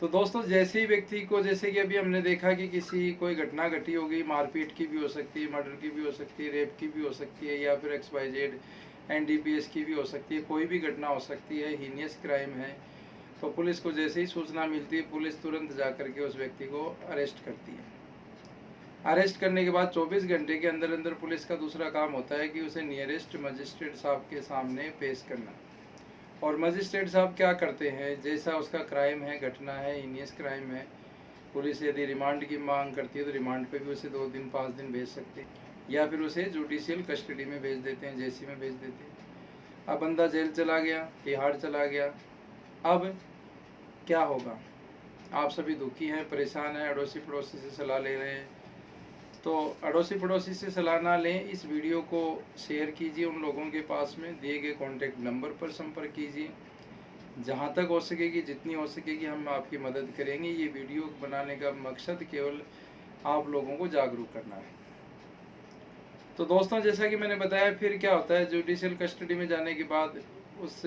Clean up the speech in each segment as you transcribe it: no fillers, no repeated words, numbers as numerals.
तो दोस्तों जैसे ही व्यक्ति को, जैसे कि अभी हमने देखा कि किसी कोई घटना घटी होगी, मारपीट की भी हो सकती है, मर्डर की भी हो सकती है, रेप की भी हो सकती है, या फिर XYZ NDPS की भी हो सकती है, कोई भी घटना हो सकती है, हीनियस क्राइम है, तो पुलिस को जैसे ही सूचना मिलती है पुलिस तुरंत जा करके उस व्यक्ति को अरेस्ट करती है। अरेस्ट करने के बाद 24 घंटे के अंदर अंदर पुलिस का दूसरा काम होता है कि उसे नियरेस्ट मजिस्ट्रेट साहब के सामने पेश करना। और मजिस्ट्रेट साहब क्या करते हैं, जैसा उसका क्राइम है, घटना है, हीनियस क्राइम है, पुलिस यदि रिमांड की मांग करती है तो रिमांड पे भी उसे 2 दिन 5 दिन भेज सकते हैं, या फिर उसे जुडिशियल कस्टडी में भेज देते हैं, जेसी में भेज देते हैं। अब बंदा जेल चला गया, तिहाड़ चला गया, अब क्या होगा? आप सभी दुखी हैं, परेशान हैं, अड़ोसी पड़ोसी से सलाह ले रहे हैं। तो अड़ोसी पड़ोसी से सलाह ना लें, इस वीडियो को शेयर कीजिए उन लोगों के पास में, दिए गए कॉन्टैक्ट नंबर पर संपर्क कीजिए। जहाँ तक हो सकेगी, जितनी हो सकेगी हम आपकी मदद करेंगे। ये वीडियो बनाने का मकसद केवल आप लोगों को जागरूक करना है। तो दोस्तों जैसा कि मैंने बताया, फिर क्या होता है, जुडिशियल कस्टडी में जाने के बाद उस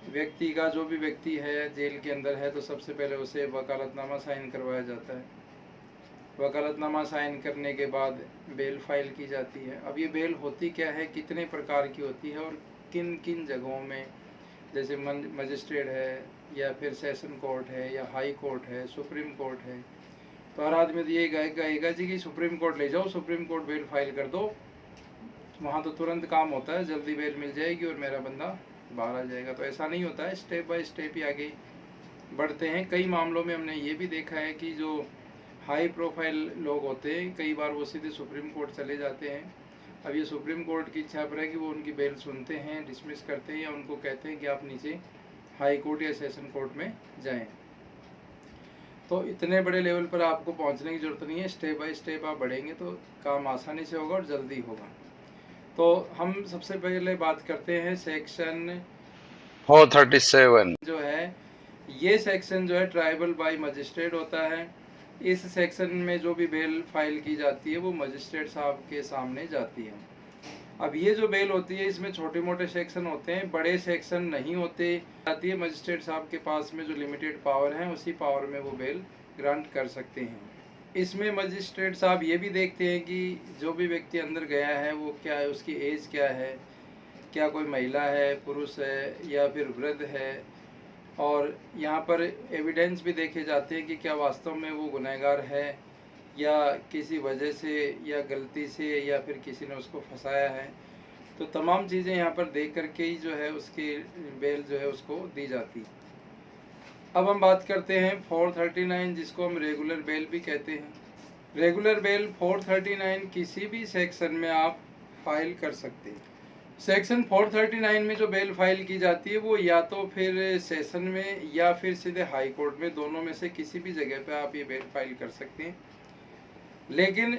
व्यक्ति का, जो भी व्यक्ति है जेल के अंदर है, तो सबसे पहले उसे वकालतनामा साइन करवाया जाता है। वकालतनामा साइन करने के बाद बेल फाइल की जाती है। अब ये बेल होती क्या है, कितने प्रकार की होती है और किन किन जगहों में, जैसे मजिस्ट्रेट है, या फिर सेशन कोर्ट है, या हाई कोर्ट है, सुप्रीम कोर्ट है। तो हर आदमी तो ये कहेगा जी कि सुप्रीम कोर्ट ले जाओ, सुप्रीम कोर्ट बेल फाइल कर दो, वहाँ तो तुरंत काम होता है, जल्दी बेल मिल जाएगी और मेरा बंदा बाहर आ जाएगा। तो ऐसा नहीं होता है, स्टेप बाय स्टेप ही आगे बढ़ते हैं। कई मामलों में हमने ये भी देखा है कि जो हाई प्रोफाइल लोग होते हैं, कई बार वो सीधे सुप्रीम कोर्ट चले जाते हैं। अब ये सुप्रीम कोर्ट की इच्छा पर है कि वो उनकी बेल सुनते हैं, डिसमिस करते हैं, या उनको कहते हैं कि आप नीचे हाई कोर्ट या सेशन कोर्ट में जाएं। तो इतने बड़े लेवल पर आपको पहुंचने की ज़रूरत नहीं है, स्टेप बाय स्टेप आप बढ़ेंगे तो काम आसानी से होगा और जल्दी होगा। तो हम सबसे पहले बात करते हैं सेक्शन 437 जो है, ये सेक्शन जो है ट्राइबल बाय मजिस्ट्रेट होता है। इस सेक्शन में जो भी बेल फाइल की जाती है वो मजिस्ट्रेट साहब के सामने जाती है। अब ये जो बेल होती है, इसमें छोटे मोटे सेक्शन होते हैं, बड़े सेक्शन नहीं होते। जाती है मजिस्ट्रेट साहब के पास में जो लिमिटेड पावर है, उसी पावर में वो बेल ग्रांट कर सकते हैं। इसमें मजिस्ट्रेट साहब ये भी देखते हैं कि जो भी व्यक्ति अंदर गया है वो क्या है, उसकी एज क्या है, क्या कोई महिला है, पुरुष है, या फिर वृद्ध है। और यहाँ पर एविडेंस भी देखे जाते हैं कि क्या वास्तव में वो गुनहगार है, या किसी वजह से, या गलती से, या फिर किसी ने उसको फंसाया है। तो तमाम चीज़ें यहाँ पर देख करके ही जो है उसकी बेल जो है उसको दी जाती है। अब हम बात करते हैं 439, जिसको हम रेगुलर बेल भी कहते हैं। रेगुलर बेल 439 किसी भी सेक्शन में आप फाइल कर सकते हैं। सेक्शन 439 में जो बेल फाइल की जाती है वो या तो फिर सेशन में या फिर सीधे हाई कोर्ट में, दोनों में से किसी भी जगह पे आप ये बेल फाइल कर सकते हैं। लेकिन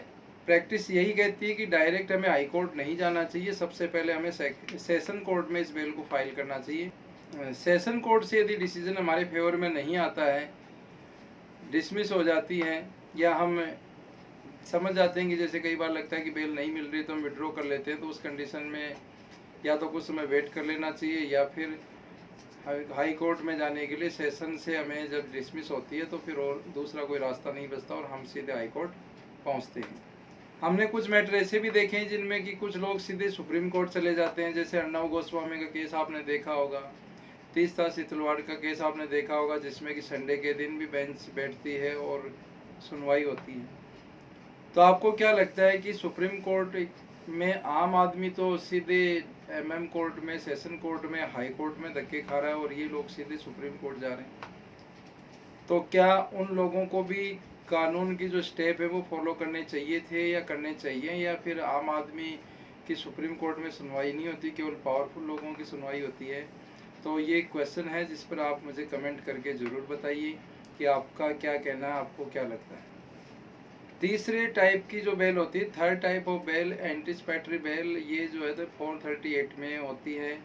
प्रैक्टिस यही कहती है कि डायरेक्ट हमें हाई कोर्ट नहीं जाना चाहिए, सबसे पहले हमें सेशन कोर्ट में इस बेल को फाइल करना चाहिए। सेशन कोर्ट से यदि डिसीजन हमारे फेवर में नहीं आता है, डिसमिस हो जाती है, या हम समझ जाते हैं कि जैसे कई बार लगता है कि बेल नहीं मिल रही तो हम विड्रॉ कर लेते हैं, तो उस कंडीशन में या तो कुछ समय वेट कर लेना चाहिए, या फिर हाई कोर्ट में जाने के लिए सेशन से हमें जब डिसमिस होती है तो फिर और दूसरा कोई रास्ता नहीं बचता और हम सीधे हाई कोर्ट पहुंचते हैं। हमने कुछ मैटर ऐसे भी देखे हैं जिनमें कि कुछ लोग सीधे सुप्रीम कोर्ट चले जाते हैं, जैसे अर्नब गोस्वामी का केस आपने देखा होगा, तीस्ता सितलवाड़ का केस आपने देखा होगा, जिसमें कि संडे के दिन भी बेंच बैठती है और सुनवाई होती है। तो आपको क्या लगता है कि सुप्रीम कोर्ट में आम आदमी तो सीधे MM कोर्ट में, सेशन कोर्ट में, हाई कोर्ट में धक्के खा रहा है, और ये लोग सीधे सुप्रीम कोर्ट जा रहे हैं। तो क्या उन लोगों को भी कानून की जो स्टेप है वो फॉलो करने चाहिए थे, या करने चाहिए, या फिर आम आदमी की सुप्रीम कोर्ट में सुनवाई नहीं होती, केवल पावरफुल लोगों की सुनवाई होती है? तो ये क्वेश्चन है जिस पर आप मुझे कमेंट करके ज़रूर बताइए कि आपका क्या कहना है, आपको क्या लगता है। तीसरे टाइप की जो बेल होती है, third type of bail, anticipatory bail, ये जो है तो 438 में होती है।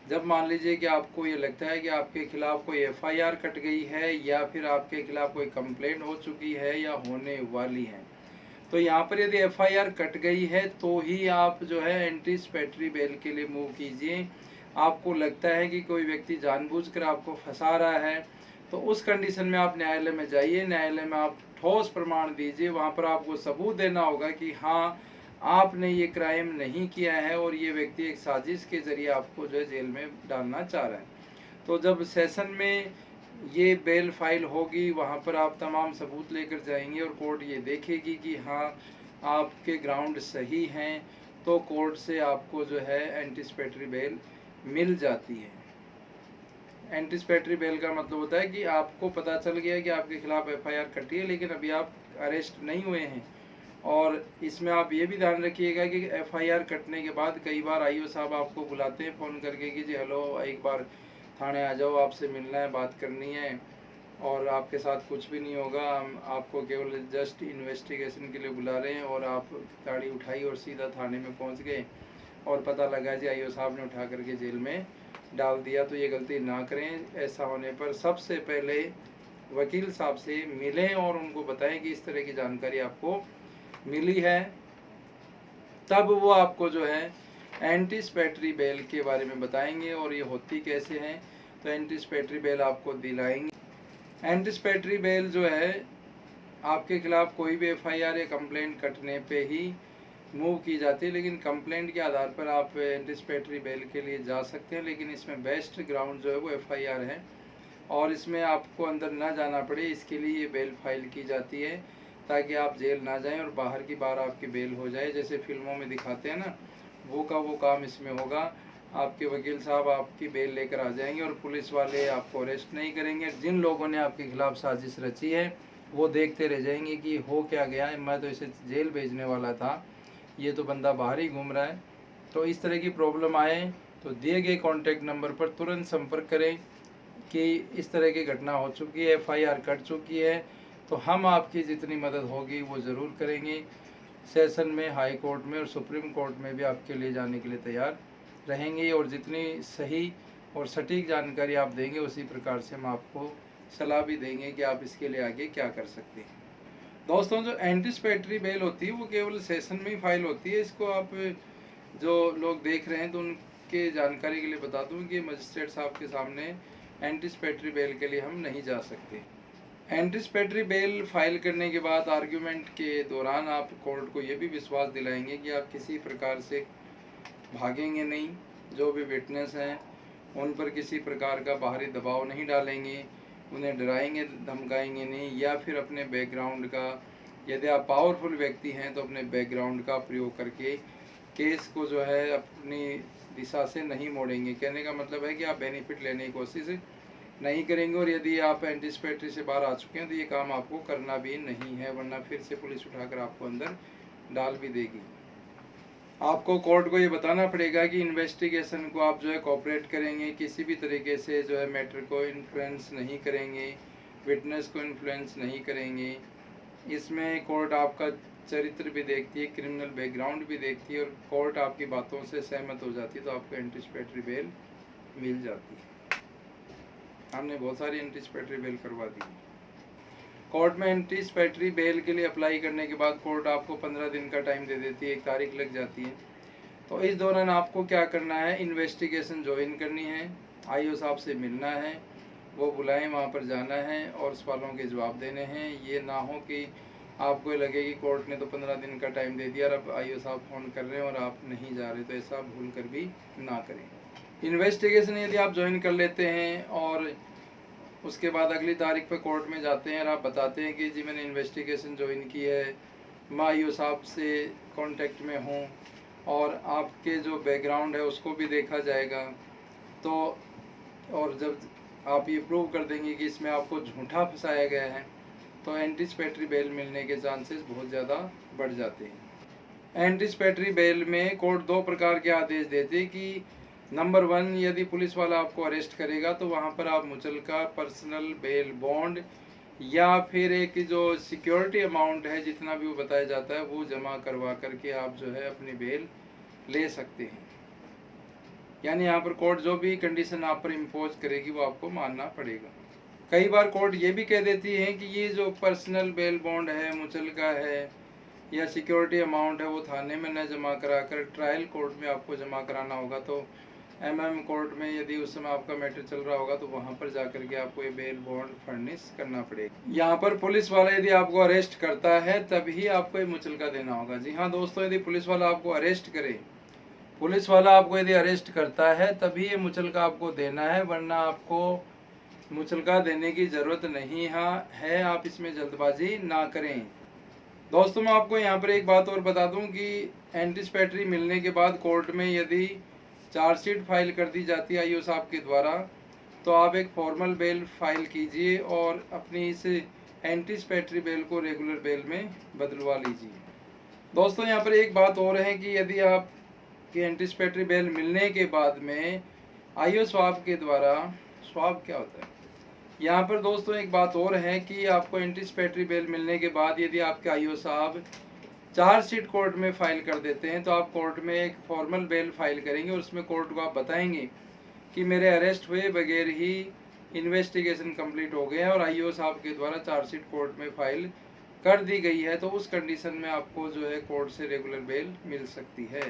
जब मान लीजिए कि आपको ये लगता है कि आपके खिलाफ कोई FIR कट गई है, या फिर आपके खिलाफ कोई कंप्लेंट हो चुकी है या होने वाली है, तो यहाँ पर यदि FIR कट गई है तो ही आप जो है एंटिसिपेटरी बेल के लिए मूव कीजिए। आपको लगता है कि कोई व्यक्ति जानबूझकर आपको फंसा रहा है, तो उस कंडीशन में आप न्यायालय में जाइए, न्यायालय में आप ठोस प्रमाण दीजिए, वहाँ पर आपको सबूत देना होगा कि हाँ आपने ये क्राइम नहीं किया है और ये व्यक्ति एक साजिश के जरिए आपको जो है जेल में डालना चाह रहा है। तो जब सेशन में ये बेल फाइल होगी, वहाँ पर आप तमाम सबूत लेकर जाएंगे और कोर्ट ये देखेगी कि हाँ आपके ग्राउंड सही हैं, तो कोर्ट से आपको जो है एंटिसिपेटरी बेल मिल जाती है। एंटिसिपेटरी बेल का मतलब होता है कि आपको पता चल गया कि आपके खिलाफ एफआईआर कटी है, लेकिन अभी आप अरेस्ट नहीं हुए हैं। और इसमें आप ये भी ध्यान रखिएगा कि एफआईआर कटने के बाद कई बार आईओ साहब आपको बुलाते हैं फ़ोन करके कि जी हेलो, एक बार थाने आ जाओ, आपसे मिलना है, बात करनी है, और आपके साथ कुछ भी नहीं होगा, हम आपको केवल जस्ट इन्वेस्टिगेशन के लिए बुला रहे हैं। और आप गाड़ी उठाई और सीधा थाने में पहुंच गए और पता लगा जी आईओ साहब ने उठा करके जेल में डाल दिया। तो ये गलती ना करें। ऐसा होने पर सबसे पहले वकील साहब से मिलें और उनको बताएं कि इस तरह की जानकारी आपको मिली है, तब वो आपको जो है एंटिसिपेटरी बेल के बारे में बताएंगे और ये होती कैसे हैं। तो एंटिसिपेटरी बेल आपको दिलाएंगे। एंटिसिपेटरी बेल जो है आपके खिलाफ कोई भी एफआईआर या कंप्लेंट कटने पे ही मूव की जाती है, लेकिन कंप्लेंट के आधार पर आप एंटिसिपेटरी बेल के लिए जा सकते हैं। लेकिन इसमें बेस्ट ग्राउंड जो है वो एफआईआर है और इसमें आपको अंदर ना जाना पड़े, इसके लिए ये बेल फाइल की जाती है ताकि आप जेल ना जाएं और बाहर की बार आपकी बेल हो जाए। जैसे फिल्मों में दिखाते हैं ना, वो का वो काम इसमें होगा। आपके वकील साहब आपकी बेल लेकर आ जाएंगे और पुलिस वाले आपको अरेस्ट नहीं करेंगे। जिन लोगों ने आपके खिलाफ साजिश रची है वो देखते रह जाएंगे कि हो क्या गया है, मैं तो इसे जेल भेजने वाला था, ये तो बंदा बाहर ही घूम रहा है। तो इस तरह की प्रॉब्लम आए तो दिए गए कॉन्टैक्ट नंबर पर तुरंत संपर्क करें कि इस तरह की घटना हो चुकी है, एफआईआर कट चुकी है, तो हम आपकी जितनी मदद होगी वो ज़रूर करेंगे। सेशन में, हाई कोर्ट में और सुप्रीम कोर्ट में भी आपके लिए जाने के लिए तैयार रहेंगे और जितनी सही और सटीक जानकारी आप देंगे उसी प्रकार से हम आपको सलाह भी देंगे कि आप इसके लिए आगे क्या कर सकते हैं। दोस्तों, जो एंटिसिपेटरी बेल होती है वो केवल सेशन में ही फाइल होती है। इसको आप जो लोग देख रहे हैं तो उनके जानकारी के लिए बता दूं कि मजिस्ट्रेट साहब के सामने एंटिसिपेटरी बेल के लिए हम नहीं जा सकते। एंटिसिपेटरी बेल फाइल करने के बाद आर्ग्यूमेंट के दौरान आप कोर्ट को ये भी विश्वास दिलाएंगे कि आप किसी प्रकार से भागेंगे नहीं, जो भी विटनेस हैं उन पर किसी प्रकार का बाहरी दबाव नहीं डालेंगे, उन्हें डराएंगे धमकाएंगे नहीं, या फिर अपने बैकग्राउंड का, यदि आप पावरफुल व्यक्ति हैं तो अपने बैकग्राउंड का प्रयोग करके केस को जो है अपनी दिशा से नहीं मोड़ेंगे। कहने का मतलब है कि आप बेनिफिट लेने की कोशिश नहीं करेंगे। और यदि आप एंटिसिपेटरी से बाहर आ चुके हैं तो ये काम आपको करना भी नहीं है, वरना फिर से पुलिस उठाकर आपको अंदर डाल भी देगी। आपको कोर्ट को ये बताना पड़ेगा कि इन्वेस्टिगेशन को आप जो है कोऑपरेट करेंगे, किसी भी तरीके से जो है मैटर को इन्फ्लुएंस नहीं करेंगे, विटनेस को इन्फ्लुएंस नहीं करेंगे। इसमें कोर्ट आपका चरित्र भी देखती है, क्रिमिनल बैकग्राउंड भी देखती है, और कोर्ट आपकी बातों से सहमत हो जाती है तो आपको एंटिसिपेटरी बेल मिल जाती है। हमने बहुत सारी एंटिसिपेटरी बेल करवा दी। कोर्ट में एंटिसिपेटरी बेल के लिए अप्लाई करने के बाद कोर्ट आपको 15 दिन का टाइम दे देती है, एक तारीख लग जाती है। तो इस दौरान आपको क्या करना है, इन्वेस्टिगेशन ज्वाइन करनी है, आईओ साहब से मिलना है, वो बुलाएं, वहाँ पर जाना है और सवालों के जवाब देने हैं। ये ना हो कि आपको लगे कि कोर्ट ने तो 15 दिन का टाइम दे दिया और अब आईओ साहब फ़ोन कर रहे हैं और आप नहीं जा रहे, तो ऐसा भूल कर भी ना करें। इन्वेस्टिगेशन यदि आप ज्वाइन कर लेते हैं और उसके बाद अगली तारीख पर कोर्ट में जाते हैं और आप बताते हैं कि जी मैंने इन्वेस्टिगेशन ज्वाइन की है, मैं आईओ साहब से कांटेक्ट में हूँ और आपके जो बैकग्राउंड है उसको भी देखा जाएगा, तो और जब आप ये प्रूव कर देंगे कि इसमें आपको झूठा फंसाया गया है तो एंटिसिपेटरी बेल मिलने के चांसेस बहुत ज़्यादा बढ़ जाते हैं। एंटिसिपेटरी बेल में कोर्ट 2 प्रकार के आदेश देते हैं कि नंबर 1, यदि पुलिस वाला आपको अरेस्ट करेगा तो वहाँ पर आप मुचलका, पर्सनल बेल बॉन्ड या फिर एक जो सिक्योरिटी अमाउंट है जितना भी वो बताया जाता है वो जमा करवा करके आप जो है अपनी बेल ले सकते हैं। यानी यहाँ पर कोर्ट जो भी कंडीशन आप पर इम्पोज करेगी वो आपको मानना पड़ेगा। कई बार कोर्ट ये भी कह देती है कि ये जो पर्सनल बेल बॉन्ड है, मुचलका है या सिक्योरिटी अमाउंट है वो थाने में न जमा करा कर ट्रायल कोर्ट में आपको जमा कराना होगा। तो कोर्ट में यदि उस समय आपका मैटर चल रहा होगा तो वहाँ पर जाकर के आपको ये बेल बॉन्ड फर्निश करना पड़ेगा। यहाँ पर पुलिस वाला यदि आपको अरेस्ट करता है तभी आपको ये मुचलका देना होगा। जी हाँ दोस्तों, यदि पुलिस वाला आपको अरेस्ट करे, पुलिस वाला आपको यदि अरेस्ट करता है तभी ये मुचलका आपको देना है, वरना आपको मुचलका देने की ज़रूरत नहीं है। आप इसमें जल्दबाजी ना करें। दोस्तों मैं आपको यहाँ पर एक बात और बता दूं कि एंटीसिपेटरी मिलने के बाद कोर्ट में यदि चार्जशीट फाइल कर दी जाती है आईओ साहब के द्वारा, तो आप एक फॉर्मल बेल फाइल कीजिए और अपनी इस एंटीसिपेटरी बेल को रेगुलर बेल में बदलवा लीजिए। दोस्तों यहाँ पर एक बात और है कि यदि आपकी एंटीसिपेटरी बेल मिलने के बाद में आईओ साहब के द्वारा, स्वाब क्या होता है यहाँ पर दोस्तों, एक बात और है कि आपको एंटीसिपेटरी बेल मिलने के बाद यदि आपके आईओ साहब चार्जशीट कोर्ट में फाइल कर देते हैं तो आप कोर्ट में एक फॉर्मल बेल फाइल करेंगे और उसमें कोर्ट को आप बताएंगे कि मेरे अरेस्ट हुए बगैर ही इन्वेस्टिगेशन कंप्लीट हो गया है और आईओ साहब के द्वारा चार्जशीट कोर्ट में फाइल कर दी गई है, तो उस कंडीशन में आपको जो है कोर्ट से रेगुलर बेल मिल सकती है।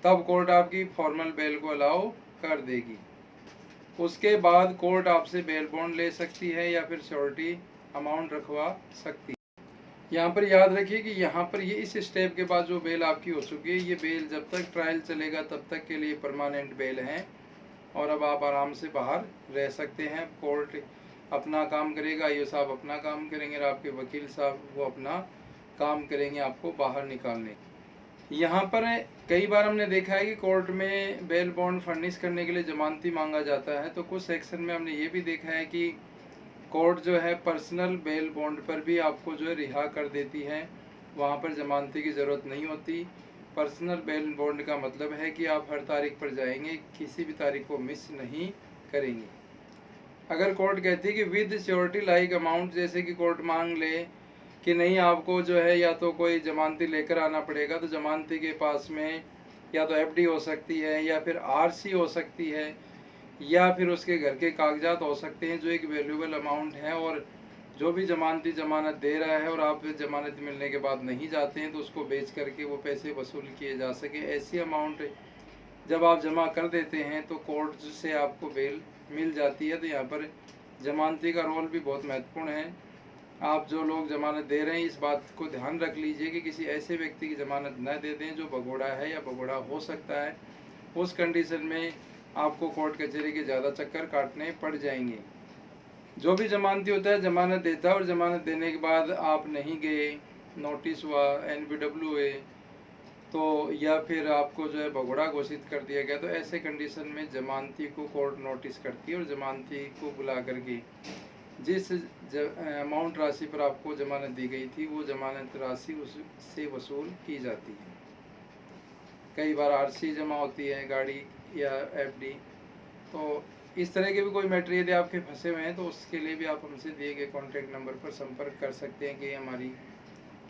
तब कोर्ट आपकी फॉर्मल बेल को अलाउ कर देगी। उसके बाद कोर्ट आपसे बेल बॉन्ड ले सकती है या फिर श्योरिटी अमाउंट रखवा सकती है। यहाँ पर याद रखिए कि यहाँ पर ये इस स्टेप के बाद जो बेल आपकी हो चुकी है, ये बेल जब तक ट्रायल चलेगा तब तक के लिए परमानेंट बेल है और अब आप आराम से बाहर रह सकते हैं। कोर्ट अपना काम करेगा, आईओ साहब अपना काम करेंगे और आपके वकील साहब वो अपना काम करेंगे आपको बाहर निकालने। यहाँ पर कई बार हमने देखा है कि कोर्ट में बेल बॉन्ड फर्निश करने के लिए जमानती मांगा जाता है, तो कुछ सेक्शन में हमने ये भी देखा है कि कोर्ट जो है पर्सनल बेल बॉन्ड पर भी आपको जो है रिहा कर देती है, वहाँ पर जमानती की ज़रूरत नहीं होती। पर्सनल बेल बॉन्ड का मतलब है कि आप हर तारीख पर जाएंगे, किसी भी तारीख को मिस नहीं करेंगे। अगर कोर्ट कहती है कि विद श्योरिटी लाइक अमाउंट, जैसे कि कोर्ट मांग ले कि नहीं आपको जो है या तो कोई जमानती लेकर आना पड़ेगा, तो जमानती के पास में या तो एफडी हो सकती है या फिर आरसी हो सकती है या फिर उसके घर के कागजात हो सकते हैं जो एक वैल्यूएबल अमाउंट है, और जो भी जमानती जमानत दे रहा है और आप जमानत मिलने के बाद नहीं जाते हैं तो उसको बेच करके वो पैसे वसूल किए जा सके, ऐसी अमाउंट जब आप जमा कर देते हैं तो कोर्ट से आपको बेल मिल जाती है। तो यहाँ पर जमानती का रोल भी बहुत महत्वपूर्ण है। आप जो लोग जमानत दे रहे हैं इस बात को ध्यान रख लीजिए कि किसी ऐसे व्यक्ति की जमानत न दे दें जो भगोड़ा है या भगोड़ा हो सकता है। उस कंडीशन में आपको कोर्ट कचहरी के ज़्यादा चक्कर काटने पड़ जाएंगे। जो भी जमानती होता है जमानत देता है और जमानत देने के बाद आप नहीं गए, नोटिस हुआ, NBW हुए, तो या फिर आपको जो है भगोड़ा घोषित कर दिया गया, तो ऐसे कंडीशन में जमानती को कोर्ट नोटिस करती है और जमानती को बुला करके जिस अमाउंट राशि पर आपको जमानत दी गई थी वो जमानत राशि उससे वसूल की जाती है। कई बार आरसी जमा होती है गाड़ी या एफडी। तो इस तरह के भी कोई मैटर यदि आपके फंसे हुए हैं तो उसके लिए भी आप हमसे दिए गए कॉन्टैक्ट नंबर पर संपर्क कर सकते हैं कि हमारी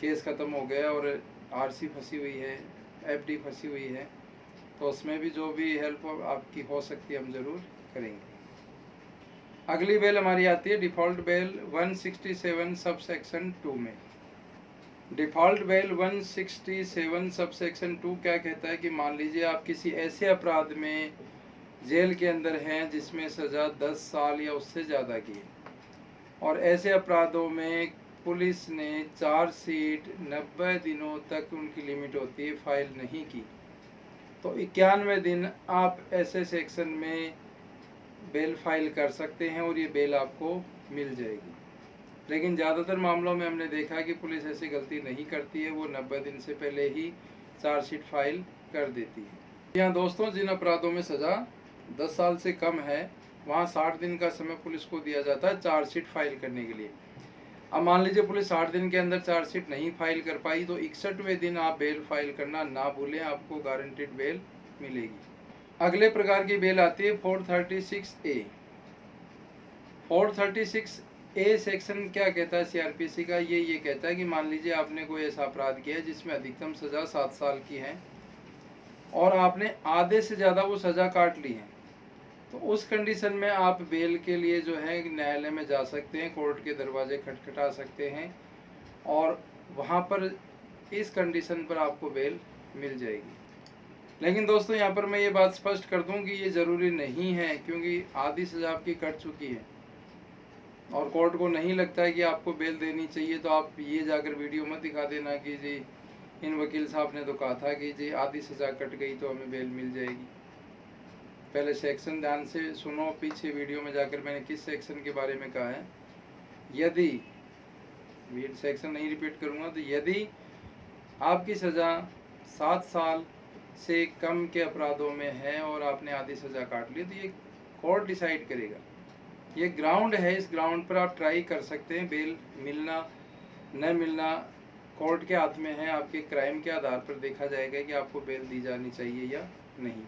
केस ख़त्म हो गया और आरसी फंसी हुई है, एफडी फंसी हुई है, तो उसमें भी जो भी हेल्प आपकी हो सकती है हम ज़रूर करेंगे। अगली बेल हमारी आती है डिफ़ॉल्ट बेल 167 सब सेक्शन 2 में। डिफ़ॉल्ट बेल 167 सब सेक्शन 2 क्या कहता है कि मान लीजिए आप किसी ऐसे अपराध में जेल के अंदर हैं जिसमें सज़ा 10 साल या उससे ज़्यादा की है और ऐसे अपराधों में पुलिस ने चार्जशीट 90 दिनों तक उनकी लिमिट होती है फाइल नहीं की, तो 91वें दिन आप ऐसे सेक्शन में बेल फाइल कर सकते हैं और ये बेल आपको मिल जाएगी। लेकिन ज़्यादातर मामलों में हमने देखा कि पुलिस ऐसी गलती नहीं करती है, वो 90 दिन से पहले ही चार्जशीट फाइल कर देती है। यहाँ दोस्तों जिन अपराधों में सज़ा 10 साल से कम है वहाँ 60 दिन का समय पुलिस को दिया जाता है चार्जशीट फाइल करने के लिए। अब मान लीजिए पुलिस 60 दिन के अंदर चार्जशीट नहीं फाइल कर पाई तो 61वें दिन आप बेल फाइल करना ना भूलें, आपको गारंटीड बेल मिलेगी। अगले प्रकार की बेल आती है 436A। 436A सेक्शन क्या कहता है सीआरपीसी का, ये कहता है कि मान लीजिए आपने कोई ऐसा अपराध किया है जिसमें अधिकतम सज़ा 7 साल की है और आपने आधे से ज़्यादा वो सज़ा काट ली है, तो उस कंडीशन में आप बेल के लिए जो है न्यायालय में जा सकते हैं, कोर्ट के दरवाजे खटखटा सकते हैं और वहाँ पर इस कंडीशन पर आपको बेल मिल जाएगी। लेकिन दोस्तों यहाँ पर मैं ये बात स्पष्ट कर दूं कि ये ज़रूरी नहीं है, क्योंकि आधी सज़ा आपकी कट चुकी है और कोर्ट को नहीं लगता है कि आपको बेल देनी चाहिए, तो आप ये जाकर वीडियो मत दिखा देना कि जी इन वकील साहब ने तो कहा था कि जी आधी सज़ा कट गई तो हमें बेल मिल जाएगी। पहले सेक्शन ध्यान से सुनो, पीछे वीडियो में जाकर मैंने किस सेक्शन के बारे में कहा है। यदि सेक्शन नहीं रिपीट करूँगा, तो यदि आपकी सज़ा 7 साल से कम के अपराधों में है और आपने आधी सज़ा काट ली, तो ये कोर्ट डिसाइड करेगा। ये ग्राउंड है, इस ग्राउंड पर आप ट्राई कर सकते हैं। बेल मिलना न मिलना कोर्ट के हाथ में है। आपके क्राइम के आधार पर देखा जाएगा कि आपको बेल दी जानी चाहिए या नहीं।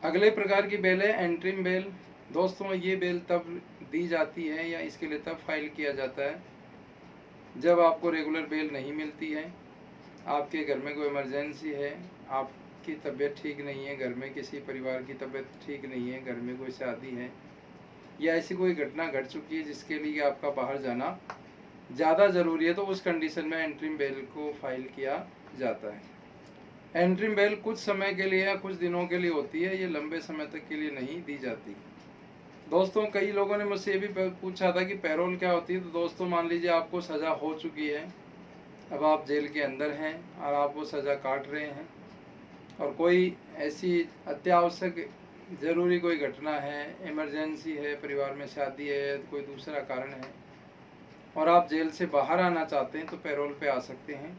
अगले प्रकार की बेल है एंट्रीम बेल। दोस्तों ये बेल तब दी जाती है या इसके लिए तब फाइल किया जाता है जब आपको रेगुलर बेल नहीं मिलती है, आपके घर में कोई इमरजेंसी है, आपकी तबीयत ठीक नहीं है, घर में किसी परिवार की तबीयत ठीक नहीं है, घर में कोई शादी है या ऐसी कोई घटना घट चुकी है जिसके लिए आपका बाहर जाना ज़्यादा ज़रूरी है, तो उस कंडीशन में एंट्रीम बेल को फाइल किया जाता है। एंट्रीम बेल कुछ समय के लिए या कुछ दिनों के लिए होती है, ये लंबे समय तक के लिए नहीं दी जाती। दोस्तों कई लोगों ने मुझसे ये भी पूछा था कि पैरोल क्या होती है। तो दोस्तों मान लीजिए आपको सज़ा हो चुकी है, अब आप जेल के अंदर हैं और आप वो सज़ा काट रहे हैं और कोई ऐसी अत्यावश्यक ज़रूरी कोई घटना है, इमरजेंसी है, परिवार में शादी है, कोई दूसरा कारण है और आप जेल से बाहर आना चाहते हैं, तो पैरोल पे आ सकते हैं।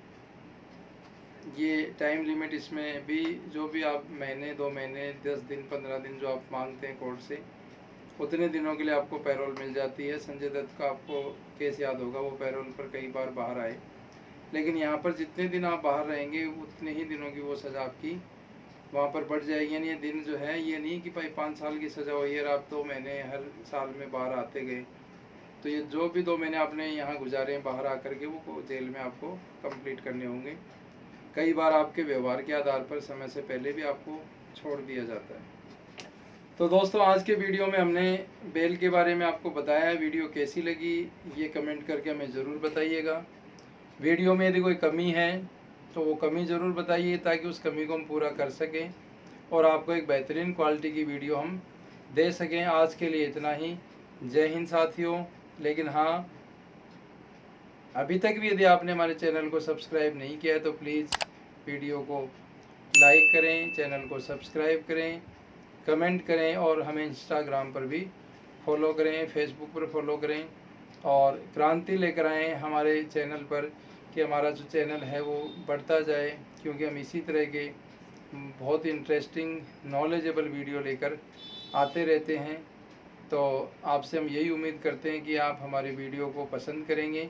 ये टाइम लिमिट इसमें भी, जो भी आप महीने 2 महीने 10 दिन 15 दिन जो आप मांगते हैं कोर्ट से, उतने दिनों के लिए आपको पैरोल मिल जाती है। संजय दत्त का आपको केस याद होगा, वो पैरोल पर कई बार बाहर आए, लेकिन यहाँ पर जितने दिन आप बाहर रहेंगे उतने ही दिनों की वो सज़ा आपकी वहाँ पर बढ़ जाएगी। यानी ये दिन जो है, ये नहीं कि भाई 5 साल की सज़ा हुई है और आप 2 महीने हर साल में बाहर आते गए, तो ये जो भी 2 महीने आपने यहाँ गुजारे हैं बाहर आकर के, वो जेल में आपको कंप्लीट करने होंगे। कई बार आपके व्यवहार के आधार पर समय से पहले भी आपको छोड़ दिया जाता है। तो दोस्तों आज के वीडियो में हमने बेल के बारे में आपको बताया। वीडियो कैसी लगी ये कमेंट करके हमें ज़रूर बताइएगा। वीडियो में यदि कोई कमी है तो वो कमी ज़रूर बताइए, ताकि उस कमी को हम पूरा कर सकें और आपको एक बेहतरीन क्वालिटी की वीडियो हम दे सकें। आज के लिए इतना ही। जय हिंद साथियों। लेकिन हाँ, अभी तक भी यदि आपने हमारे चैनल को सब्सक्राइब नहीं किया है तो प्लीज़ वीडियो को लाइक करें, चैनल को सब्सक्राइब करें, कमेंट करें और हमें इंस्टाग्राम पर भी फॉलो करें, फेसबुक पर फॉलो करें और क्रांति लेकर आएँ हमारे चैनल पर, कि हमारा जो चैनल है वो बढ़ता जाए, क्योंकि हम इसी तरह के बहुत इंटरेस्टिंग नॉलेजेबल वीडियो लेकर आते रहते हैं। तो आपसे हम यही उम्मीद करते हैं कि आप हमारे वीडियो को पसंद करेंगे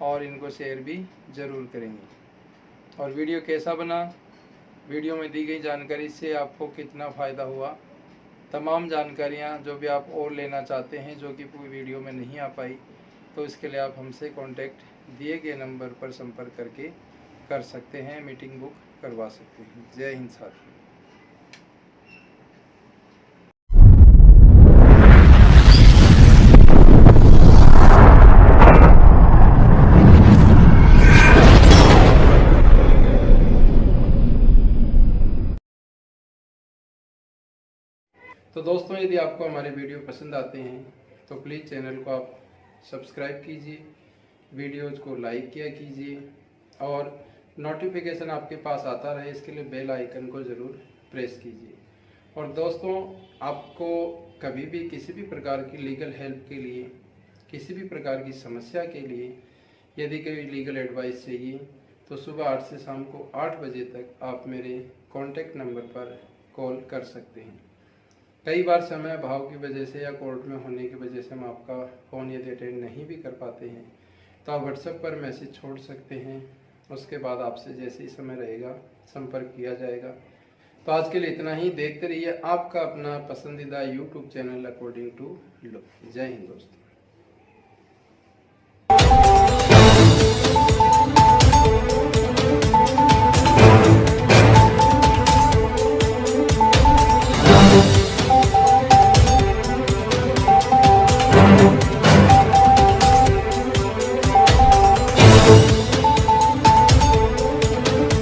और इनको शेयर भी ज़रूर करेंगे। और वीडियो कैसा बना, वीडियो में दी गई जानकारी से आपको कितना फ़ायदा हुआ, तमाम जानकारियाँ जो भी आप और लेना चाहते हैं जो कि पूरी वीडियो में नहीं आ पाई, तो इसके लिए आप हमसे कांटेक्ट दिए गए नंबर पर संपर्क करके कर सकते हैं, मीटिंग बुक करवा सकते हैं। जय हिंद साथियों। तो दोस्तों यदि आपको हमारे वीडियो पसंद आते हैं तो प्लीज़ चैनल को आप सब्सक्राइब कीजिए, वीडियोज़ को लाइक किया कीजिए और नोटिफिकेशन आपके पास आता रहे, इसके लिए बेल आइकन को ज़रूर प्रेस कीजिए। और दोस्तों आपको कभी भी किसी भी प्रकार की लीगल हेल्प के लिए, किसी भी प्रकार की समस्या के लिए यदि कोई लीगल एडवाइस चाहिए तो सुबह 8 से शाम को 8 बजे तक आप मेरे कॉन्टैक्ट नंबर पर कॉल कर सकते हैं। कई बार समय अभाव की वजह से या कोर्ट में होने की वजह से हम आपका फ़ोन यदि अटेंड नहीं भी कर पाते हैं तो आप व्हाट्सएप पर मैसेज छोड़ सकते हैं, उसके बाद आपसे जैसे ही समय रहेगा संपर्क किया जाएगा। तो आज के लिए इतना ही। देखते रहिए आपका अपना पसंदीदा YouTube channel according to low. जय हिंद दोस्तों।